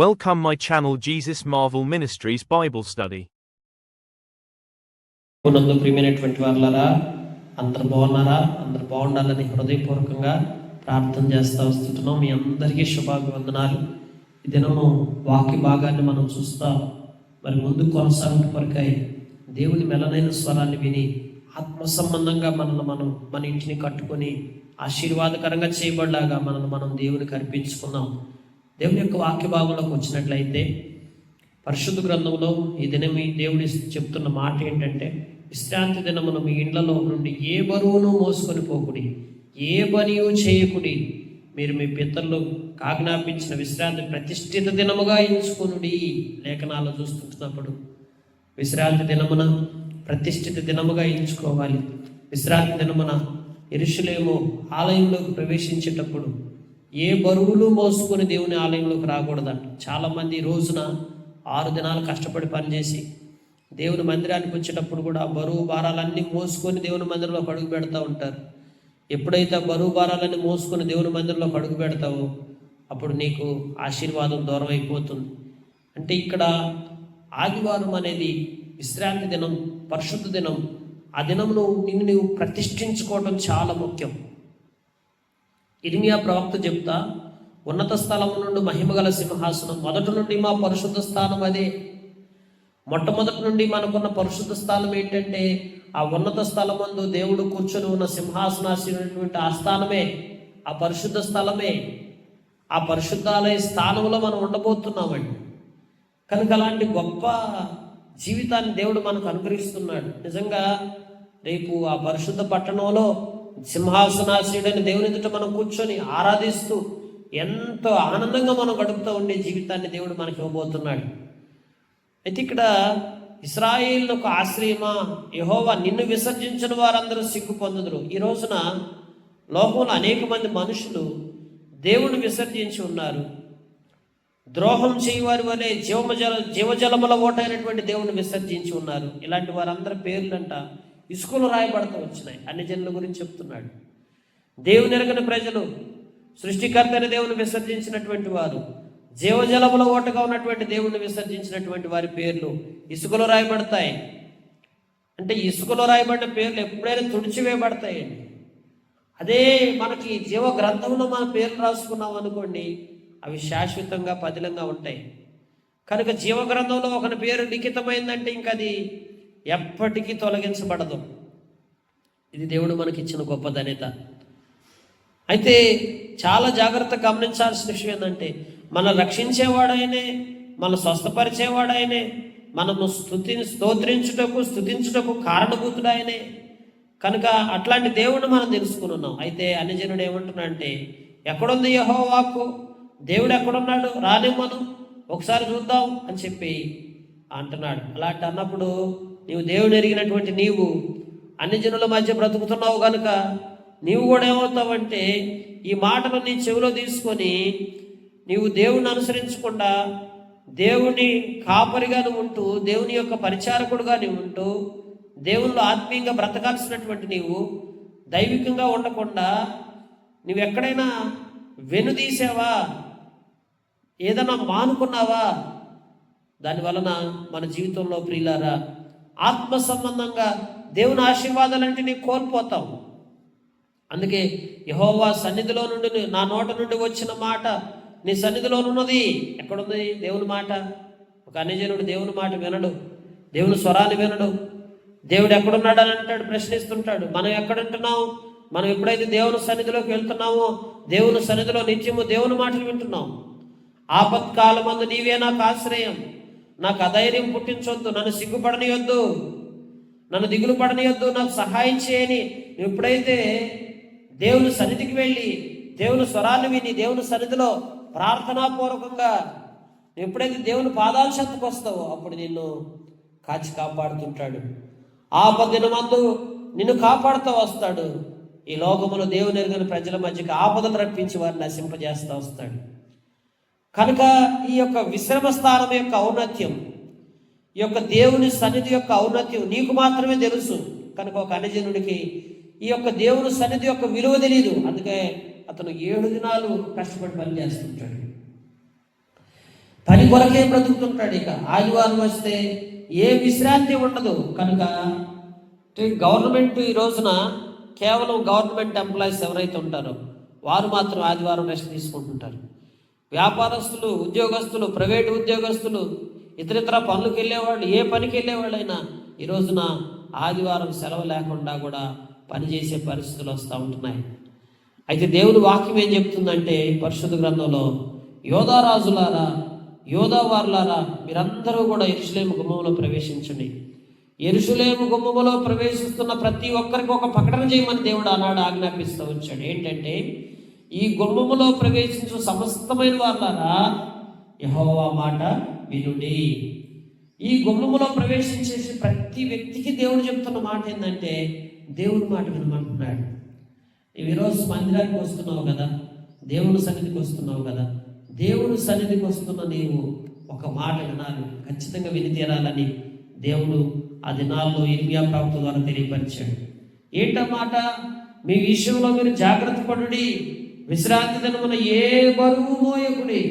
Welcome my channel Jesus Marvel Ministries Bible Study. నందు ప్రియమైనటువంటి వారులారా, అందరు బాగున్నారా? అందరు బాగుండాలని హృదయపూర్వకంగా ప్రార్థన చేస్తూ వస్తుంటున్నాం. మీ అందరికీ శుభాభివందనాలు. ఈ దినము వాక్య భాగాన్ని మనం చూస్తాం. మరి ముందు కొనసాగుట కొరకై దేవుని మెలనైన స్వరాన్ని విని ఆత్మ సంబంధంగా మన ఇంటిని కట్టుకొని ఆశీర్వాదకరంగా చేయబడలాగా మనం దేవునికి అర్పించుకుందాం. దేవుని యొక్క వాక్య భాగంలోకి వచ్చినట్లయితే పరిశుద్ధ గ్రంథంలో ఈ దినం దేవుడి చెప్తున్న మాట ఏంటంటే, విశ్రాంతి దినమున మీ ఇండ్లలో నుండి ఏ బరువును మోసుకొని పోకుడి, ఏ పనియు చేయకుడి, మీరు మీ పితరులు ఆజ్ఞాపించిన విశ్రాంతి ప్రతిష్ఠిత దినముగా ఎంచుకొనుడి. లేఖనాలు చూస్తున్నప్పుడు విశ్రాంతి దినమున ప్రతిష్ఠిత దినముగా ఎంచుకోవాలి. విశ్రాంతి దినమున యెరూషలేము ఆలయంలోకి ప్రవేశించేటప్పుడు ఏ బరువులు మోసుకొని దేవుని ఆలయంలోకి రాకూడదంట. చాలామంది రోజున 6 దినాలు కష్టపడి పనిచేసి దేవుని మందిరానికి వచ్చేటప్పుడు కూడా బరువు భారాలన్నీ మోసుకొని దేవుని మందిరంలోకి అడుగు పెడతా ఉంటారు. ఎప్పుడైతే బరువు భారాలన్నీ మోసుకొని దేవుని మందిరంలోకి అడుగు పెడతావో అప్పుడు నీకు ఆశీర్వాదం దూరం అయిపోతుంది. అంటే ఇక్కడ ఆదివారం అనేది విశ్రాంతి దినం, పరిశుద్ధ దినం. ఆ దినమును నువ్వు ప్రతిష్ఠించుకోవడం చాలా ముఖ్యం. ఇర్మియా ప్రవక్త చెప్తా, ఉన్నత స్థలము నుండి మహిమగల సింహాసనం, మొదటి నుండి మా పరిశుద్ధ స్థానం అదే. మొట్టమొదటి నుండి మనకున్న పరిశుద్ధ స్థానం ఏంటంటే ఆ ఉన్నత స్థలమందు దేవుడు కూర్చొని ఉన్న సింహాసనాసీనటువంటి ఆ స్థానమే, ఆ పరిశుద్ధ స్థలమే. ఆ పరిశుద్ధాలయ స్థానంలో మనం ఉండబోతున్నామండి. కనుక అలాంటి గొప్ప జీవితాన్ని దేవుడు మనకు అనుగ్రహిస్తున్నాడు. నిజంగా రేపు ఆ పరిశుద్ధ పట్టణంలో సింహాసనాసీనుడైన దేవుని ఎదుట మనం కూర్చొని ఆరాధిస్తూ ఎంతో ఆనందంగా మనం గడుపుతూ ఉండే జీవితాన్ని దేవుడు మనకి ఇవ్వబోతున్నాడు. అయితే ఇక్కడ ఇశ్రాయేలుకు ఆశ్రయమా యెహోవా, నిన్ను విసర్జించిన వారందరూ సిగ్గు పొందుదురు. ఈ రోజున లోకంలో అనేక మంది మనుషులు దేవుని విసర్జించి ఉన్నారు. ద్రోహం చేయవారి వలె జీవజలముల ఓటైనటువంటి దేవుని విసర్జించి ఉన్నారు. ఇలాంటి వారందరి పేర్లంట ఇసుకలో రాయబడుతూ వచ్చినాయి. అన్ని జనుల గురించి చెప్తున్నాడు. దేవుని ఎరగని ప్రజలు, సృష్టికర్త అయిన దేవుని విసర్జించినటువంటి వారు, జీవజలముల ఓటగా ఉన్నటువంటి దేవుని విసర్జించినటువంటి వారి పేర్లు ఇసుకలో రాయబడతాయి. అంటే ఇసుకలో రాయబడిన పేర్లు ఎప్పుడైనా తుడిచివేయబడతాయండి. అదే మనకి జీవ గ్రంథంలో మన పేర్లు రాసుకున్నాం అనుకోండి, అవి శాశ్వతంగా పదిలంగా ఉంటాయి. కనుక జీవ గ్రంథంలో ఒకరి పేరు లిఖితమైందంటే ఇంక అది ఎప్పటికీ తొలగించబడదు. ఇది దేవుడు మనకిచ్చిన గొప్ప ధన్యత. అయితే చాలా జాగ్రత్తగా గమనించాల్సిన విషయం ఏంటంటే, మన రక్షించేవాడైనే, మన స్వస్థపరిచేవాడైనే, మనము స్తుతించుటకు కారణభూతుడాయనే. కనుక అట్లాంటి దేవుడిని మనం తెలుసుకుని ఉన్నాం. అయితే అన్యజనుడు ఏమంటున్నాడంటే, ఎక్కడుంది యెహోవా వాక్కు, దేవుడు ఎక్కడున్నాడు, రానిమ్మను ఒకసారి చూద్దాం అని చెప్పి అంటున్నాడు. అలాంటి అన్నప్పుడు నీవు దేవుని ఎరిగినటువంటి నీవు అన్ని జనుల మధ్య బ్రతుకుతున్నావు కనుక నీవు కూడా ఏమవుతావంటే, ఈ మాటలు నీ చెవిలో తీసుకొని నీవు దేవుని అనుసరించకుండా దేవుని కాపరిగా నువ్వు ఉంటూ, దేవుని యొక్క పరిచారకుడుగా నువ్వు ఉంటూ, దేవునిలో ఆత్మీయంగా బ్రతకాల్సినటువంటి నీవు దైవికంగా ఉండకుండా నువ్వు ఎక్కడైనా వెనుదీసావా, ఏదైనా మానుకున్నావా, దానివలన మన జీవితంలో ప్రియులారా ఆత్మ సంబంధంగా దేవుని ఆశీర్వాదాలంటే నీకు కోల్పోతావు. అందుకే యెహోవా సన్నిధిలో నుండి, నా నోట నుండి వచ్చిన మాట నీ సన్నిధిలోనున్నది. ఎక్కడుంది దేవుని మాట? ఒక అన్యజనుడు దేవుని మాట వినడు, దేవుని స్వరాన్ని వినడు. దేవుడు ఎక్కడున్నాడు అని అంటాడు, ప్రశ్నిస్తుంటాడు. మనం ఎక్కడుంటున్నాం? మనం ఎప్పుడైతే దేవుని సన్నిధిలోకి వెళ్తున్నామో, దేవుని సన్నిధిలో నిత్యము దేవుని మాటలు వింటున్నాం. ఆపత్కాలమందు నీవే నాకు ఆశ్రయం, నాకు అధైర్యం పుట్టించొద్దు, నన్ను సిగ్గుపడనియొద్దు, నన్ను దిగులు పడనియొద్దు, నాకు సహాయం చేయని నువ్వు ఎప్పుడైతే దేవుని సన్నిధికి వెళ్ళి దేవుని స్వరాన్ని విని దేవుని సన్నిధిలో ప్రార్థనాపూర్వకంగా నువ్వు ఎప్పుడైతే దేవుని పాదాల చెంతకు వస్తావో అప్పుడు నిన్ను కాచి కాపాడుతుంటాడు. ఆపదినమందు నిన్ను కాపాడుతూ వస్తాడు. ఈ లోకములో దేవుని ఎరుగని ప్రజల మధ్యకి ఆపదలు రప్పించి వారిని నశింపజేస్తూ వస్తాడు. కనుక ఈ యొక్క విశ్రమ స్థానం యొక్క ఔన్నత్యం, ఈ యొక్క దేవుని సన్నిధి యొక్క ఔన్నత్యం నీకు మాత్రమే తెలుసు. కనుక ఒక అన్యజనుడికి ఈ యొక్క దేవుని సన్నిధి యొక్క విలువ తెలియదు. అందుకే అతను 7 దినాలు కష్టపడి పని చేస్తుంటాడు. పని కొరకే బ్రతుకుతుంటాడు. ఇక ఆదివారం వస్తే ఏ విశ్రాంతి ఉండదు. కనుక గవర్నమెంట్ ఈ రోజున కేవలం గవర్నమెంట్ ఎంప్లాయీస్ ఎవరైతే ఉంటారో వారు మాత్రం ఆదివారం రెస్ట్ తీసుకుంటుంటారు. వ్యాపారస్తులు, ఉద్యోగస్తులు, ప్రైవేటు ఉద్యోగస్తులు, ఇతరితర పనులకు వెళ్ళేవాళ్ళు, ఏ పనికి వెళ్ళేవాళ్ళైనా ఈ రోజున ఆదివారం సెలవు లేకుండా కూడా పనిచేసే పరిస్థితులు వస్తూ ఉంటున్నాయి. అయితే దేవుని వాక్యం ఏం చెప్తుందంటే పరిశుద్ధ గ్రంథంలో, యోధారాజులారా, యోధావారులారా, మీరందరూ కూడా యెరూషలేము గుమ్మములో ప్రవేశించండి. యెరూషలేము గుమ్మములో ప్రవేశిస్తున్న ప్రతి ఒక్కరికి ఒక ప్రకటన చేయమని దేవుడు ఆనాడు ఆజ్ఞాపిస్తూ వచ్చాడు. ఏంటంటే, ఈ గుమ్మములో ప్రవేశించు సమస్తమైన వారులారా యెహోవా మాట వినుడి. ఈ గుమ్మములో ప్రవేశించేసి ప్రతి వ్యక్తికి దేవుడు చెప్తున్న మాట ఏంటంటే, దేవుడి మాట వినమంటున్నాడు. నువ్వు ఈరోజు మందిరానికి వస్తున్నావు కదా, దేవుని సన్నిధికి వస్తున్నావు కదా, దేవుని సన్నిధికి వస్తున్న నీవు ఒక మాట వినాలి, ఖచ్చితంగా విని తీరాలని దేవుడు ఆ దినాల్లో ఇర్మియా ప్రవక్త ద్వారా తెలియపరిచాడు. ఏంటన్నమాట? మీ విషయంలో మీరు జాగ్రత్త పడుడి, విశ్రాంతి దినమున ఏ బరువు మోయకుడి,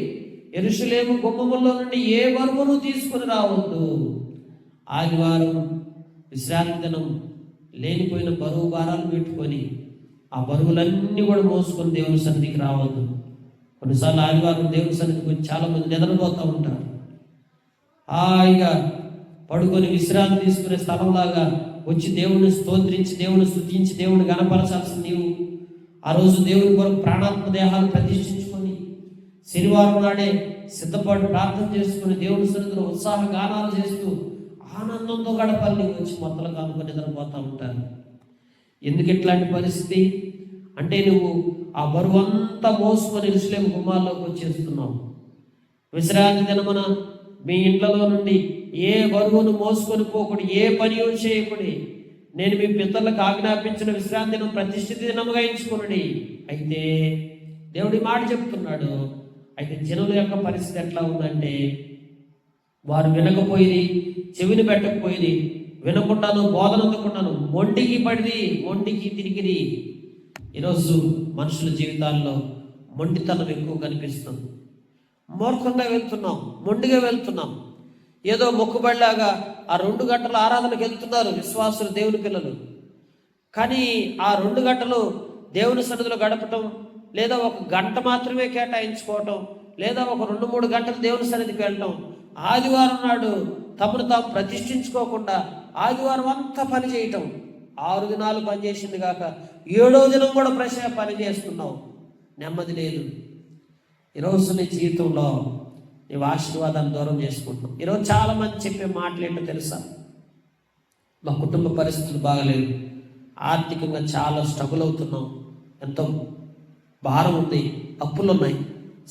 యెరూషలేము గుమ్మములో నుండి ఏ బరువును తీసుకుని రావద్దు. ఆదివారం విశ్రాంతి దినం లేనిపోయిన బరువు భారాలు పెట్టుకొని ఆ బరువులన్నీ కూడా మోసుకొని దేవుని సన్నిధికి రావద్దు. కొన్నిసార్లు ఆదివారం దేవుని సన్నిధికి వచ్చి చాలామంది నిద్రపోతూ ఉంటారు. హాయిగా పడుకొని విశ్రాంతి తీసుకునే స్థలంలాగా వచ్చి దేవుని స్తోత్రించి, దేవుని స్తుతించి, దేవుని గణపరచాల్సిన నీవు ఆ రోజు దేవుని కొరకు ప్రాణాత్మ దేహాలు ప్రతిష్ఠించుకొని శనివారం నాడే సిద్ధపాటు ప్రార్థన చేసుకుని దేవుని సన్నిధిలో ఉత్సాహ గానాలు చేస్తూ ఆనందంతో గడపాలి. నీవు వచ్చి మొత్తలు కానుకొని నిద్రపోతూ ఉంటారు. ఎందుకు ఇట్లాంటి పరిస్థితి అంటే, నువ్వు ఆ బరువు అంతా మోసుకొని యెరూషలేము గుమ్మాల్లోకి వచ్చేస్తున్నావు. విశ్రాంతి దినమున మీ ఇండ్లలో నుండి ఏ బరువును మోసుకొని పోకుడి, ఏ పని చేయకుడి. నేను మీ పితరులకు ఆజ్ఞాపించిన విశ్రాంతి దినం ప్రతిష్ఠిత దినముగా ఎంచుకునుడి. అయితే దేవుడి మాట చెప్తున్నాడు. అయితే జనుల యొక్క పరిస్థితి ఎట్లా ఉందంటే, వారు వినకపోయి, చెవిని పెట్టకపోయి, వినకుండాను, బోధన అందుకున్నాను, మొండికి పడిది, మొండికి తిరిగిది. ఈరోజు మనుషుల జీవితాల్లో మొండితనం ఎక్కువ కనిపిస్తుంది. మూర్ఖంగా వెళ్తున్నాం, మొండిగా వెళ్తున్నాం. ఏదో మొక్కుబడిలాగా ఆ 2 గంటల ఆరాధనకు వెళ్తున్నారు విశ్వాసులు, దేవుని పిల్లలు. కానీ ఆ 2 గంటలు దేవుని సన్నిధిలో గడపటం, లేదా 1 గంట మాత్రమే కేటాయించుకోవటం, లేదా ఒక 2-3 గంటలు దేవుని సన్నిధికి వెళ్ళటం, ఆదివారం నాడు తమను తాము ప్రతిష్ఠించుకోకుండా ఆదివారం అంతా పని చేయటం. 6 దినాలు పని చేసింది కాక 7వ దినం కూడా పని చేస్తున్నావు, నెమ్మది లేదు. ఈరోజు నీ జీవితంలో నీవు ఆశీర్వాదాన్ని దూరం చేసుకుంటున్నావు. ఈరోజు చాలామంది చెప్పే మాటలు ఏంటో తెలుసా? మా కుటుంబ పరిస్థితులు బాగలేవు, ఆర్థికంగా చాలా స్ట్రగుల్ అవుతున్నాం, ఎంతో భారం ఉంది, అప్పులు ఉన్నాయి,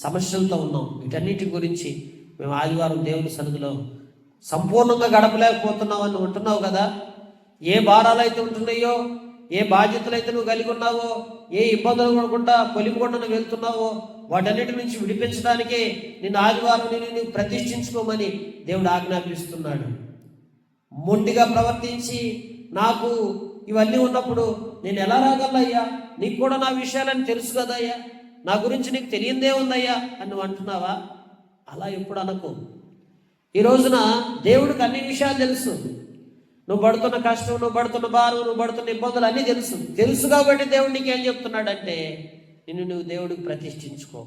సమస్యలతో ఉన్నాం. వీటన్నిటి గురించి మేము ఆదివారం దేవుని సన్నిధిలో సంపూర్ణంగా గడపలేకపోతున్నావు అని ఉంటున్నావు కదా. ఏ భారాలు అయితే ఉంటున్నాయో, ఏ బాధ్యతలు అయితే నువ్వు కలిగి ఉన్నావో, ఏ ఇబ్బందులు కొనుక్కుంటా కొలిమికొండ నువ్వు వెళ్తున్నావో, వాటన్నిటి నుంచి విడిపించడానికే నిన్ను ఆదివారం నువ్వు ప్రతిష్ఠించుకోమని దేవుడు ఆజ్ఞాపిస్తున్నాడు. మొండిగా ప్రవర్తించి నాకు ఇవన్నీ ఉన్నప్పుడు నేను ఎలా రాగలయ్యా, నీకు కూడా నా విషయాలని తెలుసు కదయ్యా, నా గురించి నీకు తెలియందే ఉందయ్యా అని నువ్వు అంటున్నావా? అలా ఎప్పుడు అనుకో. ఈ రోజున దేవుడికి అన్ని విషయాలు తెలుసు. నువ్వు పడుతున్న కష్టం, నువ్వు పడుతున్న భారం, నువ్వు పడుతున్న ఇబ్బందులు అన్నీ తెలుసు కాబట్టి దేవుడు నీకు ఏం చెప్తున్నాడంటే, నువ్వు దేవుడికి ప్రతిష్ఠించుకో.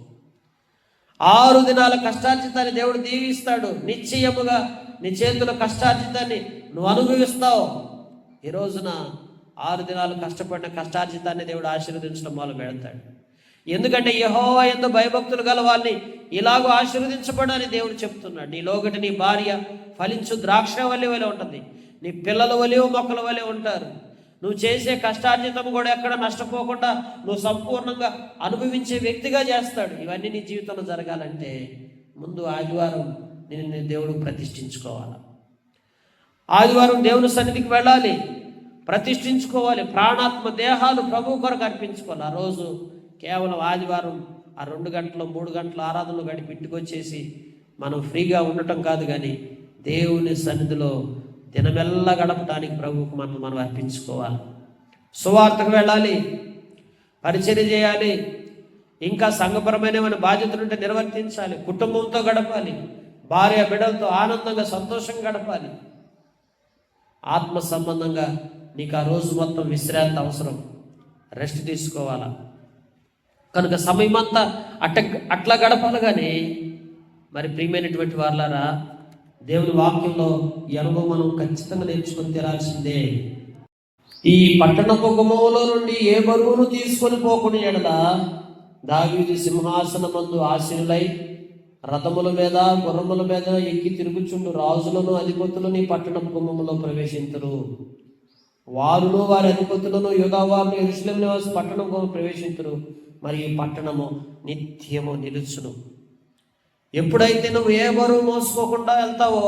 6 దినాల కష్టార్జితాన్ని దేవుడు దీవిస్తాడు. నిశ్చయముగా నీ చేతుల కష్టార్జితాన్ని నువ్వు అనుభవిస్తావు. ఈ రోజున 6 దినాలు కష్టపడిన కష్టార్జితాన్ని దేవుడు ఆశీర్వదించడం మొదలు పెడతాడు. ఎందుకంటే యెహోవా యందు భయభక్తులు గల వాళ్ళని ఇలాగూ ఆశీర్వదించబడని దేవుడు చెప్తున్నాడు. నీ లోగటి నీ భార్య ఫలించు ద్రాక్ష వలె ఉంటుంది, నీ పిల్లల వలె మొక్కల వలె ఉంటారు. నువ్వు చేసే కష్టార్జితం కూడా ఎక్కడ నష్టపోకుండా నువ్వు సంపూర్ణంగా అనుభవించే వ్యక్తిగా చేస్తాడు. ఇవన్నీ నీ జీవితంలో జరగాలంటే ముందు ఆదివారం నేను దేవుడు ప్రతిష్ఠించుకోవాలి. ఆదివారం దేవుని సన్నిధికి వెళ్ళాలి, ప్రతిష్ఠించుకోవాలి. ప్రాణాత్మ దేహాలు ప్రభు కొరకు అర్పించుకోవాలి. ఆ రోజు కేవలం ఆదివారం ఆ 2 గంటలు 3 గంటలు ఆరాధనలు గడిపి ఇంటికి వచ్చేసి మనం ఫ్రీగా ఉండటం కాదు, కానీ దేవుని సన్నిధిలో దినమెల్లా గడపడానికి ప్రభువుకు మనం అర్పించుకోవాలి. సువార్తకు వెళ్ళాలి, పరిచర్య చేయాలి, ఇంకా సంఘపరమైన బాధ్యతలుంటే నిర్వర్తించాలి, కుటుంబంతో గడపాలి, భార్య బిడ్డలతో ఆనందంగా సంతోషంగా గడపాలి. ఆత్మ సంబంధంగా నీకు ఆ రోజు మొత్తం విశ్రాంతి అవసరం, రెస్ట్ తీసుకోవాలా. కనుక సమయం అంతా అట్లా గడపాలి. కానీ మరి ప్రియమైనటువంటి వాళ్ళారా, దేవుని వాక్యంలో ఈ అనుభవం మనం ఖచ్చితంగా నేర్చుకొని తీరాల్సిందే. ఈ పట్టణపు గుమ్మములో నుండి ఏ బరువును తీసుకొని పోకుని ఎడల దావీదు సింహాసనమందు ఆసీనులై రథముల మీద గుర్రముల మీద ఎక్కి తిరుగుచుండు రాజులను అధిపతులను ఈ పట్టణపు గుమ్మములో ప్రవేశించరు. వారును వారి అధిపతులను యూదావారును యెరూషలేము నివాసి పట్టణంలో ప్రవేశించరు. మరి ఈ పట్టణము నిత్యము నిలుచును. ఎప్పుడైతే నువ్వు ఏ బరువు మోసుకోకుండా వెళ్తావో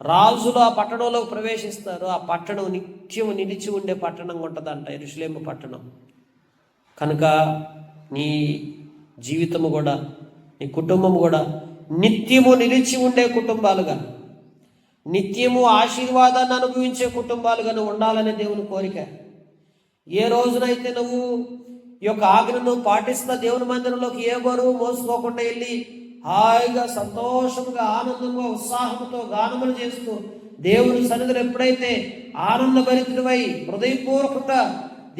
రాజులు ఆ పట్టణంలోకి ప్రవేశిస్తారు. ఆ పట్టణం నిత్యము నిలిచి ఉండే పట్టణంగా ఉంటుందంట యెరూషలేము పట్టణం. కనుక నీ జీవితము కూడా, నీ కుటుంబం కూడా నిత్యము నిలిచి ఉండే కుటుంబాలుగా, నిత్యము ఆశీర్వాదాన్ని అనుభవించే కుటుంబాలుగా నువ్వు ఉండాలనే దేవుని కోరిక. ఏ రోజునైతే నువ్వు ఈ యొక్క ఆజ్ఞను పాటిస్తా దేవుని మందిరంలోకి ఏ బరువు మోసుకోకుండా వెళ్ళి హాయిగా సంతోషంగా ఆనందంగా ఉత్సాహంతో గానములు చేస్తూ దేవుని సన్నిధిని ఎప్పుడైతే ఆనందభరితుడివై హృదయపూర్వకంగా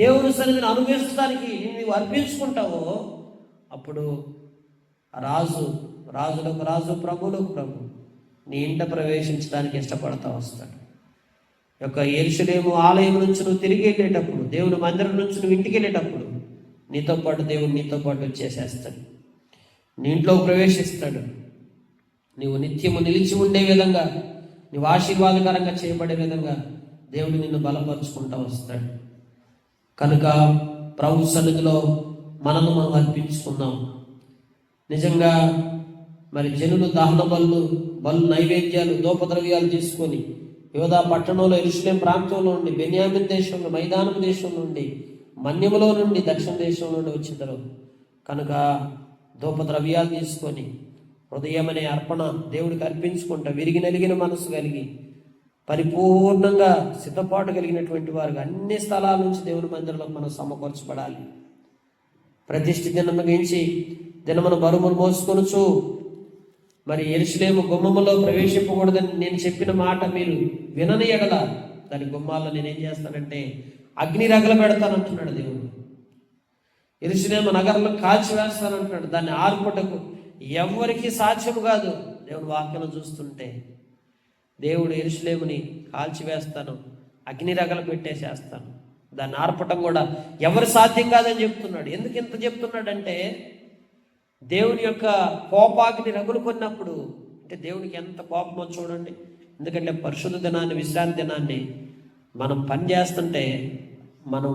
దేవుని సన్నిధిని అనుభవించడానికి నీవు అర్పించుకుంటావో అప్పుడు రాజులకు రాజు ప్రభువులకు ప్రభు నీ ఇంట ప్రవేశించడానికి ఇష్టపడతా వస్తాడు. యొక్క యెరూషలేము ఆలయం నుంచి నువ్వు తిరిగి వెళ్ళేటప్పుడు, దేవుని మందిరం నుంచి నువ్వు ఇంటికి వెళ్ళేటప్పుడు నీతో పాటు దేవుడు నీతో పాటు వచ్చేసేస్తాడు, నీ ఇంట్లో ప్రవేశిస్తాడు. నీవు నిత్యము నిలిచి ఉండే విధంగా, నీవు ఆశీర్వాదకరంగా చేయబడే విధంగా దేవుడు నిన్ను బలపరుచుకుంటూ వస్తాడు. కనుక ప్రభు సన్నిధిలో మనం అర్పించుకుందాం. నిజంగా మరి జనులు దహన బలు నైవేద్యాలు ధూపద్రవ్యాలు తీసుకొని యోధా పట్టణంలో యెరూషలేము ప్రాంతంలో నుండి, బెన్యామిన్ దేశంలో, మైదానం దేశం నుండి, మన్యములో నుండి, దక్షిణ దేశం నుండి వచ్చిందరు. కనుక ధూపద్రవ్యాలు తీసుకొని హృదయమనే అర్పణ దేవుడికి అర్పించుకుంటా విరిగి నలిగిన మనసు కలిగి పరిపూర్ణంగా సిద్ధపాటు కలిగినటువంటి వారుగా అన్ని స్థలాల నుంచి దేవుని మందిరంలో మనం సమకూర్చబడాలి. ప్రతిష్ఠి దినము గురించి దినమును బరువును మోసుకొనుచు మరి యెరూషలేము గుమ్మములో ప్రవేశింపకూడదని నేను చెప్పిన మాట మీరు వినని ఎడల దాని గుమ్మాల్లో నేనేం చేస్తానంటే అగ్ని రగల పెడతానంటున్నాడు దేవుడు. యెరూషలేము నగరంలో కాల్చి వేస్తానంటున్నాడు. దాన్ని ఆర్పుటకు ఎవరికి సాధ్యం కాదు. దేవుడు వాక్యం చూస్తుంటే దేవుడు యెరూషలేముని కాల్చివేస్తాను, అగ్ని రగలు పెట్టేసేస్తాను, దాన్ని ఆర్పటం కూడా ఎవరు సాధ్యం కాదని చెప్తున్నాడు. ఎందుకు ఇంత చెప్తున్నాడంటే దేవుని యొక్క కోపాగ్ని రగులు కొన్నప్పుడు, అంటే దేవునికి ఎంత కోపమో చూడండి. ఎందుకంటే పరిశుద్ధ దినాన్ని, విశ్రాంతి దినాన్ని మనం పని చేస్తుంటే మనం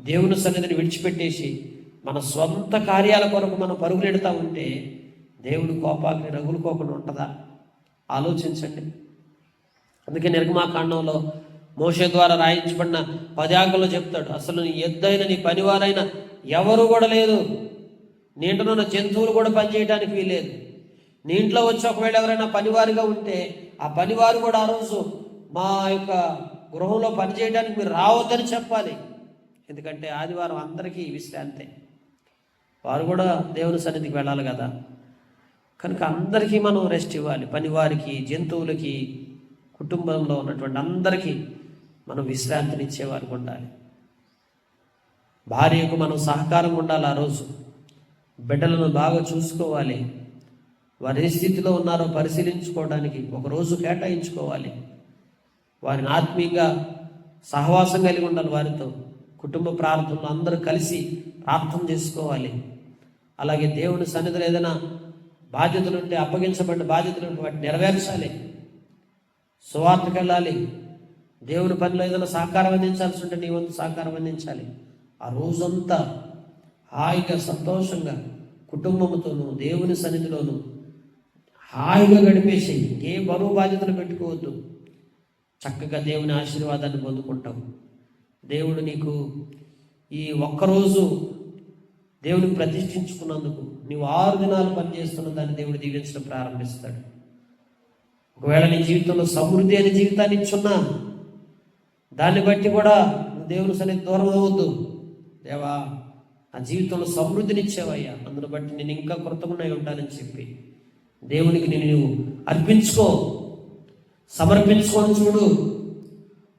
దేవుని సన్నిధిని విడిచిపెట్టేసి మన స్వంత కార్యాల కొరకు మనం పరుగులెడతా ఉంటే దేవుడు కోపాగ్ని రగులుకోకుండా ఉంటుందా? ఆలోచించండి. అందుకే నిర్గమాకాండంలో మోషే ద్వారా రాయించబడిన 10 ఆజ్ఞల్లో చెప్తాడు, అసలు నీ ఎద్దైన నీ పనివారైన ఎవరు కూడా లేదు, నీ ఇంట్లో ఉన్న జంతువులు కూడా పనిచేయడానికి వీలేదు. నీ ఇంట్లో వచ్చి ఒకవేళ ఎవరైనా పనివారిగా ఉంటే ఆ పనివారు కూడా ఆ రోజు మా యొక్క గృహంలో పనిచేయడానికి మీరు రావద్దని చెప్పాలి. ఎందుకంటే ఆదివారం అందరికీ విశ్రాంతి, వారు కూడా దేవుని సన్నిధికి వెళ్ళాలి కదా. కనుక అందరికీ మనం రెస్ట్ ఇవ్వాలి. పనివారికి, జంతువులకి, కుటుంబంలో ఉన్నటువంటి అందరికీ మనం విశ్రాంతిని ఇచ్చేవారికి ఉండాలి. భార్యకు మనం సహకారం ఉండాలి. ఆ రోజు బిడ్డలను బాగా చూసుకోవాలి. వారు ఏ స్థితిలో ఉన్నారో పరిశీలించుకోవడానికి ఒకరోజు కేటాయించుకోవాలి. వారిని ఆత్మీయంగా సహవాసం కలిగి ఉండాలి. వారితో కుటుంబ ప్రార్థనలు అందరూ కలిసి ప్రార్థన చేసుకోవాలి. అలాగే దేవుని సన్నిధిలో ఏదైనా బాధ్యతలుంటే, అప్పగించబడిన బాధ్యతలుంటే వాటిని నెరవేర్చాలి. సువార్తకు వెళ్ళాలి. దేవుని పనిలో ఏదైనా సహకారం అందించాల్సి ఉంటే నీ వంతు సహకారం అందించాలి. ఆ రోజంతా హాయిగా సంతోషంగా కుటుంబంతోనూ దేవుని సన్నిధిలోనూ హాయిగా గడిపేసి ఏ బరువు బాధ్యతలు పెట్టుకోవద్దు. చక్కగా దేవుని ఆశీర్వాదాన్ని పొందుకుంటావు. దేవుడు నీకు ఈ ఒక్కరోజు దేవుని ప్రతిష్ఠించుకున్నందుకు నీవు 6 దినాలు పనిచేస్తున్న దాన్ని దేవుడు దీవించడం ప్రారంభిస్తాడు. ఒకవేళ నీ జీవితంలో సమృద్ధి అనే జీవితాన్ని ఇచ్చున్నా దాన్ని బట్టి కూడా నువ్వు దేవుని సన్నిధి దూరం అవ్వద్దు. దేవా, ఆ జీవితంలో సమృద్ధినిచ్చావయ్యా, అందును బట్టి నేను ఇంకా కృతజ్ఞుడై ఉంటానని చెప్పి దేవునికి నువ్వు అర్పించుకో, సమర్పించుకొని చూడు,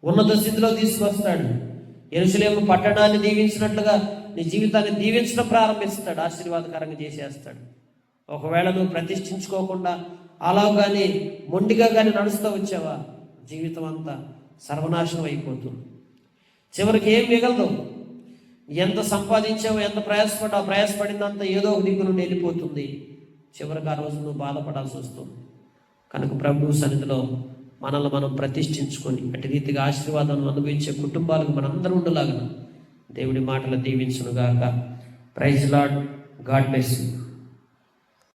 ఉన్నత స్థితిలో తీసుకొస్తాడు. యెరూషలేము పట్టణాన్ని దీవించినట్లుగా నీ జీవితాన్ని దీవించడం ప్రారంభిస్తాడు, ఆశీర్వాదకరంగా చేసేస్తాడు. ఒకవేళ నువ్వు ప్రతిష్ఠించుకోకుండా అలా కానీ మొండిగా కానీ నడుస్తూ వచ్చావా, జీవితం అంతా సర్వనాశనం అయిపోతుంది. చివరికి ఏం మిగలదు. ఎంత సంపాదించావో, ఎంత ప్రయాసపడ్డావు, ప్రయాసపడిందంత ఏదో ఒక దిక్కు నుండి వెళ్ళిపోతుంది. చివరికి ఆ రోజు నువ్వు బాధపడాల్సి వస్తుంది. కనుక ప్రభు సన్నిధిలో మనల్ని మనం ప్రతిష్ఠించుకొని అటు రీతిగా ఆశీర్వాదం అనుభవించే కుటుంబాలకు మనందరం ఉండలాగా దేవుడి మాటలు దీవించునుగాక. Praise Lord. God bless you.